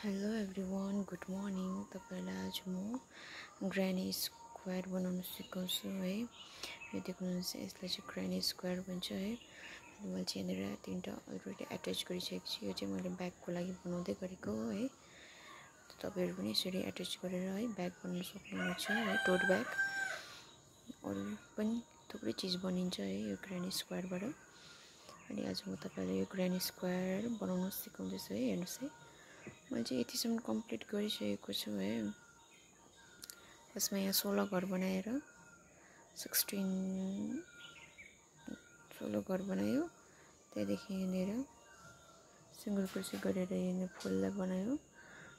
Hello everyone good morning. तपाईलाई आज म ग्रानी स्क्वायर बनाउन सिकाउँछु है। यो देख्नुहुन्छ यसलाई चाहिँ ग्रानी स्क्वायर भन्छ है। मैले चाहिँ यहाँनिर तीनटा अलरेडी एट्याच गरिसकेको छु। यो चाहिँ मैले ब्यागको लागि बनाउँदै गरेको हो है। तपाईहरु पनि यसरी एट्याच गरेर है ब्याग बनाउन सक्नुहुन्छ है, टोट ब्याग। अरु पनि थुप्रै चीज बनिन्छ है यो ग्रानी स्क्वायरबाट। अनि आज म तपाईलाई यो ग्रानी स्क्वायर बनाउन सिकाउँदैछु है। हेर्नुस् है, मैले चाहिँ यतिसम्म कम्प्लिट गरिसकेको छु है। यसमा यहाँ 16 घर बनाएर 16 घर बनायो। त्यहाँदेखि यहाँनिर सिंगल क्रोशे गरेर यहाँ फुललाई बनायो।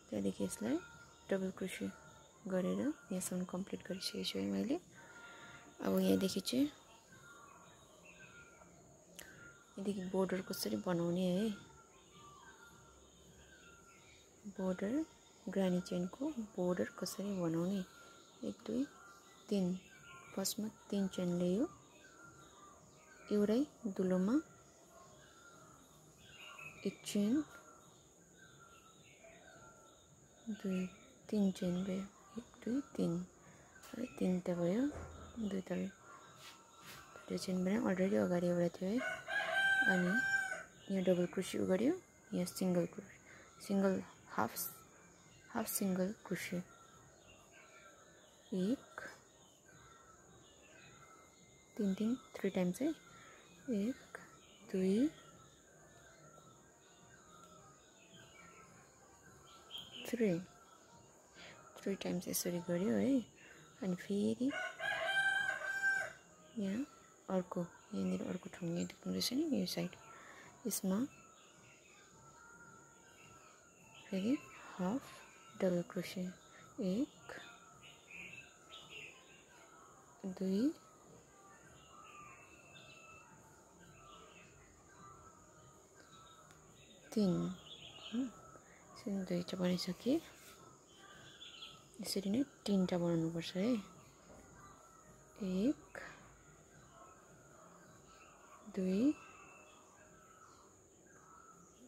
त्यहाँदेखि यसलाई डबल क्रोशे गरेर यहाँसम्म कम्प्लिट गरिसकेको छु है मैले। अब यहाँदेखि चाहिँ यहाँदेखि बोर्डर कसरी बनाउने है। बोर्डर ग्रानी चेन को बोर्डर कसरी बनाउने। 1 2 3 फर्स्टमा 3 चेन ल्यायो। एउटै दुलोमा 1 चेन 2 3 चेन भयो। 1 2 3 है, 3 टा भयो। 2 टा चेन बनायो। अलरेडी अगाडि एउटा थियो है। अनि यहाँ डबल क्रोशे गर्यो। यहाँ single half single crochet 1 3 times है। 1 2 3 टाइम्स यसरी गर्यो है। अनि फेरि यहाँ अर्को यहाँनिर अर्को ठाउँ यहाँ देख्नुहुँदैछ नि यो साइड। यसमा फेरि हाफ डबल क्रोशे 1 2 3 दुईटा बनाइसके। यसरी नै 3 टा बनाउनु पर्छ है। 1 2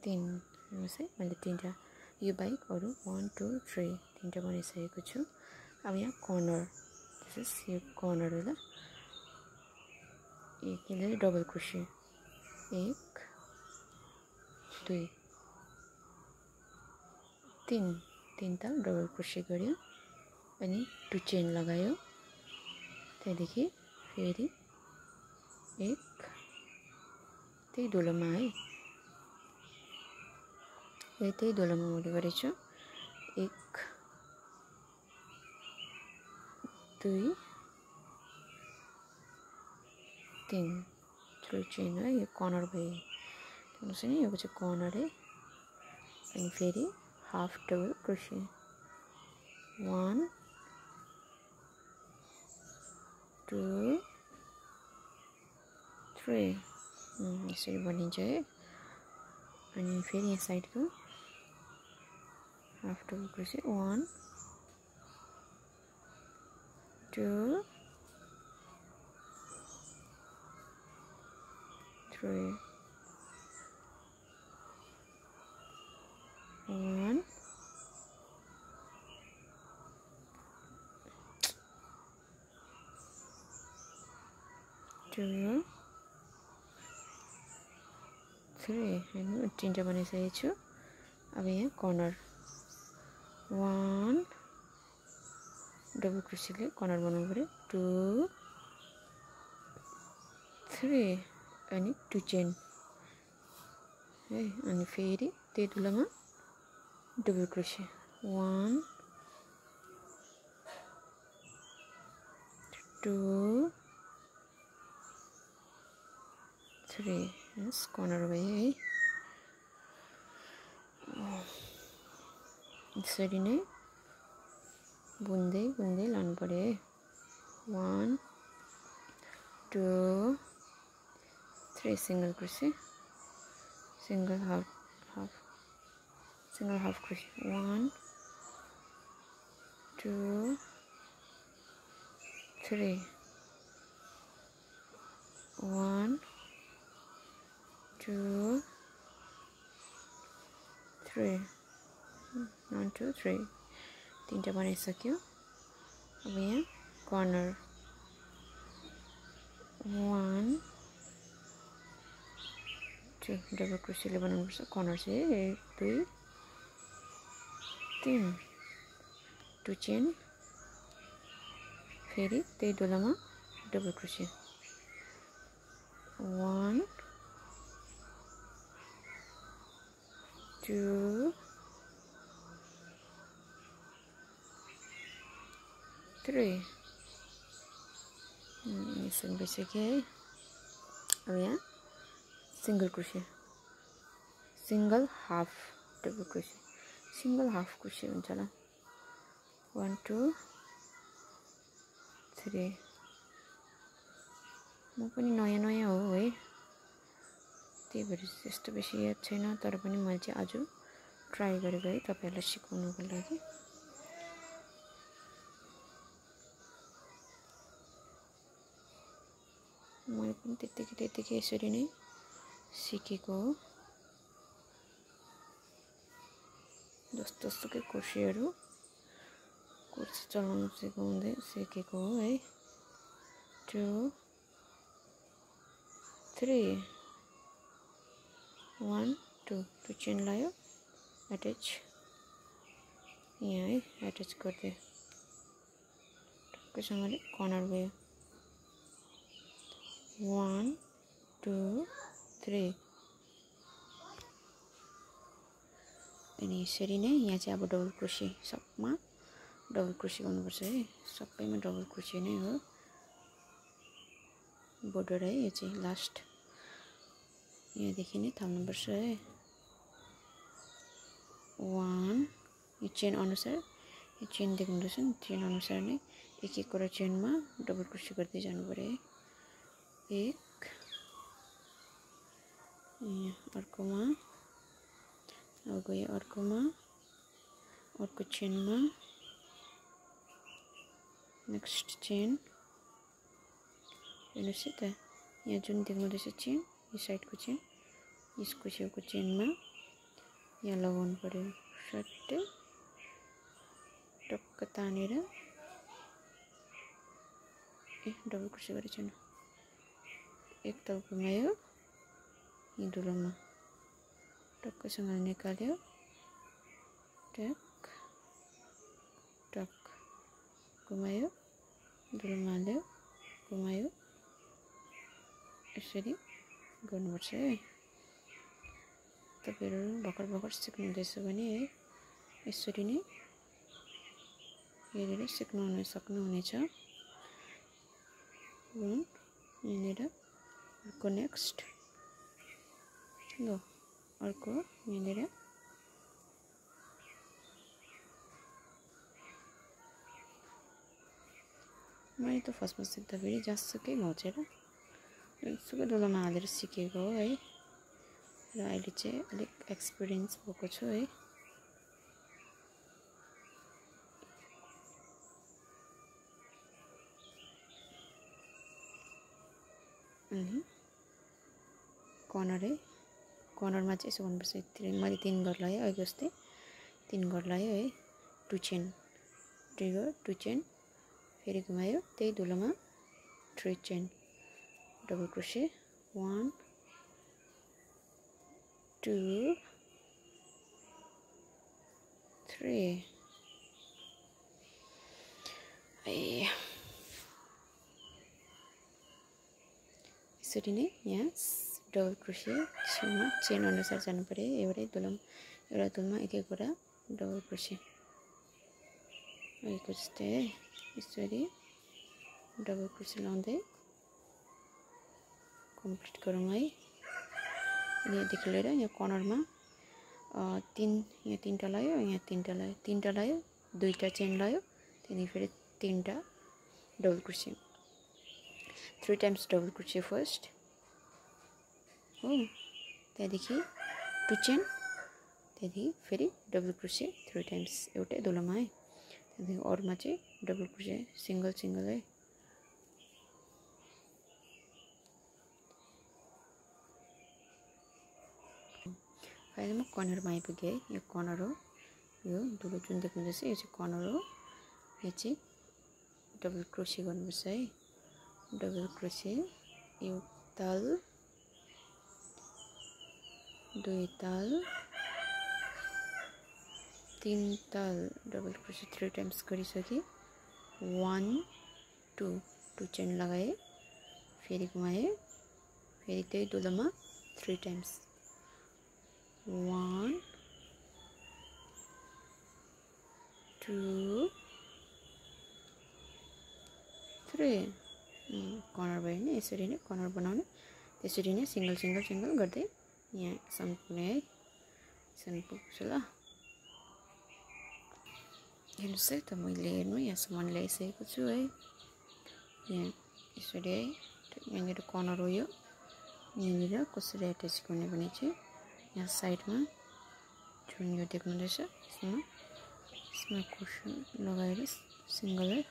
3 हेर्नुस् है, मैले 3 टा यो बाइक अरु 1 2 3 3 टा बनाइसकेको छु। अब यहाँ कर्नर यो कर्नर होला। एकले डबल क्रोशे 1 2 3 ता डबल क्रोशे गर्यो। अनि 2 चेन लगायो। त्यहाँदेखि फेरि 1 त्यही दुलोमा है, त्यही दुलोमा मैले गरेको छु। 1 2 3 चेन है। यो कर्नर भयो। हेर्नुस् नि, यो चाहिँ कर्नर है। अनि फेरि हाफ डबल क्रोशे 1 2 3 यसरी बनिन्छ है। अनि फेरि यहाँ साइडको हाफ डबल क्रोशे 1 2 3 1 2 3 हैन, 3 टा बनाइसकेको छु। अब यहाँ कर्नर 1 डबल क्रोशेले कर्नर बनाउनु पर्यो। 2 3 अनि 2 चेन है। अनि फेरि त्यही दुलोमा डबल क्रोशे 1 2 3 यस कर्नर भयो है। यसरी नै बुन्दै लानु पर्यो है। 1 2 3 single crochet single half crochet 1 2 3 1 2 3 1 2 3 तीनटा बनाइसक्यो। अब यहाँ कर्नर 1 2 डबल क्रोसियाले बनाउनुपर्छ। कर्नर चाहिँ 1 2 3 2 चेन, फेरि त्यही डोलामा डबल क्रोसिया 1 2 3 यसरी भइसक्यो है। अब यहाँ single Croatia, single half double Croatia, single half Croatia हुन्छ होला। 1 2 3 म पनि नयाँ नयाँ हो है, त्यही भएर त्यस्तो बेसी याद छैन, तर पनि मैले चाहिँ आज ट्राई गरेको है तपाईहरुलाई सिकाउनको लागि। मैले पनि त्यतिकै यसरी नै सिकेको हो। जस्तोसुकै कुर्सीहरु कुर्सी चलाउन सिकेको हो है। 2 3 1 2 2 चेन लायो, अट्याच यहाँ है, अट्याच गर्दै टक्कैसँगले कर्नर गयो। 1 2 3 अनि यसरी नै यहाँ चाहिँ अब डबल क्रोसिया, सबमा डबल क्रोसिया गर्नुपर्छ है, सबैमा डबल क्रोसिया नै हो। बोर्डर है यो चाहिँ लास्ट, यहाँदेखि नै थाल्नुपर्छ है। 1 यो चेन अनुसार, यो चेन देख्नुहुँदैछ नि, चेन अनुसार नै एक वटा चेनमा डबल क्रोसिया गर्दै जानु पर्यो है। एक यहाँ अर्कोमा, अब गयो अर्कोमा, अर्को चेनमा, नेक्स्ट चेन, हेर्नुस् है त, यहाँ जुन देख्नुहुँदैछ चेन, यो साइडको चेन, यसको छेउको चेनमा यहाँ लगाउनु पर्यो, सट्टै टक्क तानेर डबल क्रोसिया गरेर छैन, एक ताल घुमायो, यी डोलोमा टक्कसँग निकाल्यो, टक टक घुमायो, डोलोमा हाल्यो, घुमायो, यसरी गर्नुपर्छ है। तपाईहरु भर्खर सिक्नुहुँदैछ भने है यसरी नै हेरेर सिक्न सक्नुहुनेछ। यहाँनिर अर्को नेक्स्ट, ल अर्को यहाँनिर मैले त फर्स्टमा सिक्दाखेरि जसुकै घोचेर सुकै डोलामा हालेर सिकेको हो है, र अहिले चाहिँ अलिक एक्सपिरियन्स भएको छु है। अनि कर्नर है, कर्नरमा चाहिँ यसो गर्नुपर्छ, मैले 3 घर लगाएँ अघि जस्तै 3 घर लगायो है, 2 चेन, ट्रिगर 2 चेन, फेरि घुमायो, त्यही डोलामा 3 चेन, डबल क्रोसिया 1 2 3 यसरी नै यहाँ डबल क्रोसिया छेउमा चेन अनुसार जानु पर्यो, एउटा दुलमा एक वटा डबल क्रोसिया अघिको जस्तै है, यसरी डबल क्रोसिया लाउँदै कम्प्लिट गरौँ है। यहाँदेखि लिएर यहाँ कर्नरमा यहाँ 3टा लायो, यहाँ 3टा लायो, 3टा लायो, 2टा चेन लायो, त्यहाँदेखि फेरि 3टा double crochet, 3 times double crochet first हो, त्यहाँदेखि 2 चेन, त्यहाँदेखि फेरि डबल क्रोसिया 3 टाइम्स एउटै डोलामा है, त्यहाँदेखि अरूमा चाहिँ डबल क्रोसिया सिंगल है। अहिले म कर्नरमा आइपुगेँ है, यो कर्नर हो, यो धुलो जुन देख्नुहुँदैछ यो चाहिँ कर्नर हो। यो चाहिँ डबल क्रोशे गर्नुपर्छ है। डबल क्रोशे, एक ताल, दुई ताल, तीन ताल, डबल क्रोशे 3 टाइम्स गरिसके 1 2 2 चेन लगाए, फेरि घुमाए, फेरि त्यही दुलोमा 3 टाइम्स 1 2 3 कर्नर भयो नि। यसरी नै कर्नर बनाउने, त्यसरी नै सिंगल सिंगल सिंगल गर्दै यहाँसम्म पुग्ने है। यसरी पुग्छ ल। हेर्नुहोस् है त मैले यहाँसम्म ल्याइसकेको छु है। यहाँ यसरी है, यहाँनिर कर्नर हो। यो यहाँनिर कसरी एट्याच गर्ने भने चाहिँ यहाँ साइडमा जुन यो देख्नुहुँदैछ यसमा कुसन लगाएर सिंगल है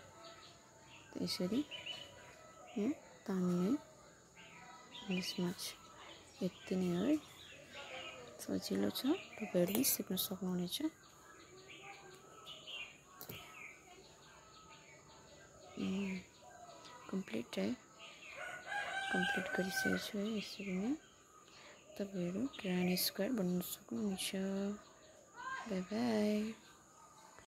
यसरी यहाँ तान्ने। यसमा यति नै हो है। सजिलो छ, तपाईहरुले सिक्न सक्नुहुनेछ। कम्प्लिट है, कम्प्लिट गरिसकेको छु है। यसरी नै तपाईहरु ग्रानी स्क्वायर बनाउन सक्नुहुन्छ। Bye bye.